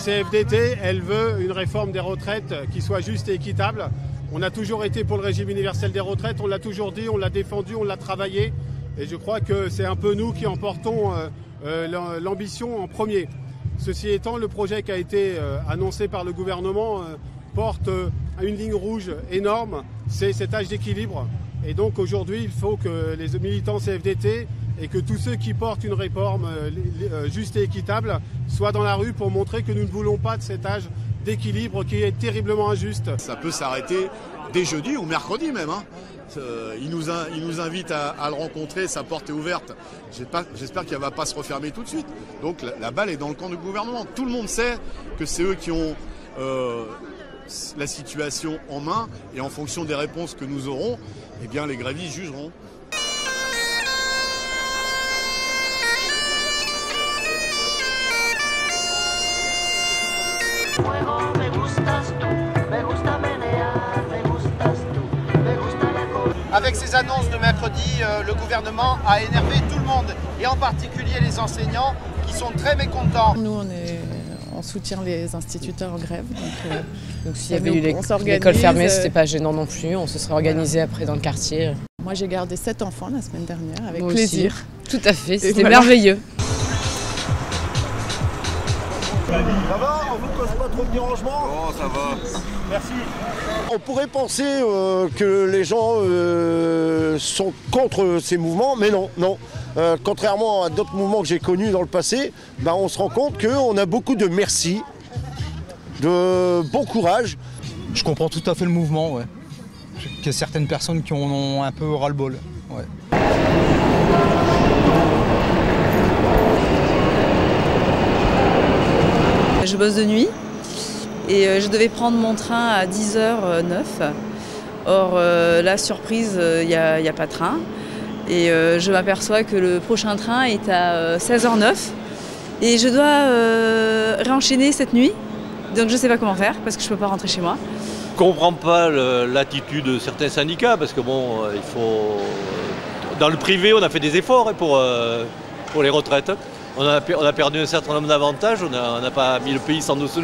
CFDT, elle veut une réforme des retraites qui soit juste et équitable. On a toujours été pour le régime universel des retraites, on l'a toujours dit, on l'a défendu, on l'a travaillé. Et je crois que c'est un peu nous qui en portons l'ambition en premier. Ceci étant, le projet qui a été annoncé par le gouvernement porte une ligne rouge énorme, c'est cet âge d'équilibre. Et donc aujourd'hui, il faut que les militants CFDT et que tous ceux qui portent une réforme juste et équitable soient dans la rue pour montrer que nous ne voulons pas de cet âge d'équilibre qui est terriblement injuste. Ça peut s'arrêter dès jeudi ou mercredi même. Il nous invite à le rencontrer, sa porte est ouverte. J'espère qu'elle ne va pas se refermer tout de suite. Donc la balle est dans le camp du gouvernement. Tout le monde sait que c'est eux qui ont la situation en main et en fonction des réponses que nous aurons, eh bien les grévistes jugeront. Avec ces annonces de mercredi, le gouvernement a énervé tout le monde, et en particulier les enseignants qui sont très mécontents. Nous, on soutient les instituteurs en grève. Donc s'il y avait eu l'école fermée, c'était pas gênant non plus, on se serait organisé après dans le quartier. Moi j'ai gardé 7 enfants la semaine dernière, avec Moi plaisir. Aussi. Tout à fait, c'était merveilleux. Ça va? On vous cause pas trop de dérangement? Oh, ça va. Merci. On pourrait penser que les gens sont contre ces mouvements, mais non. Contrairement à d'autres mouvements que j'ai connus dans le passé, on se rend compte qu'on a beaucoup de merci, de bon courage. Je comprends tout à fait le mouvement, ouais. Il y a certaines personnes qui en ont un peu ras-le-bol. Ouais. Je bosse de nuit et je devais prendre mon train à 10h09. Or, la surprise, il n'y a pas de train. Et je m'aperçois que le prochain train est à 16h09. Et je dois réenchaîner cette nuit. Donc je ne sais pas comment faire parce que je ne peux pas rentrer chez moi. Je ne comprends pas l'attitude de certains syndicats parce que bon, il faut... Dans le privé, on a fait des efforts pour les retraites. On a perdu un certain nombre d'avantages, on n'a pas mis le pays sans dessous.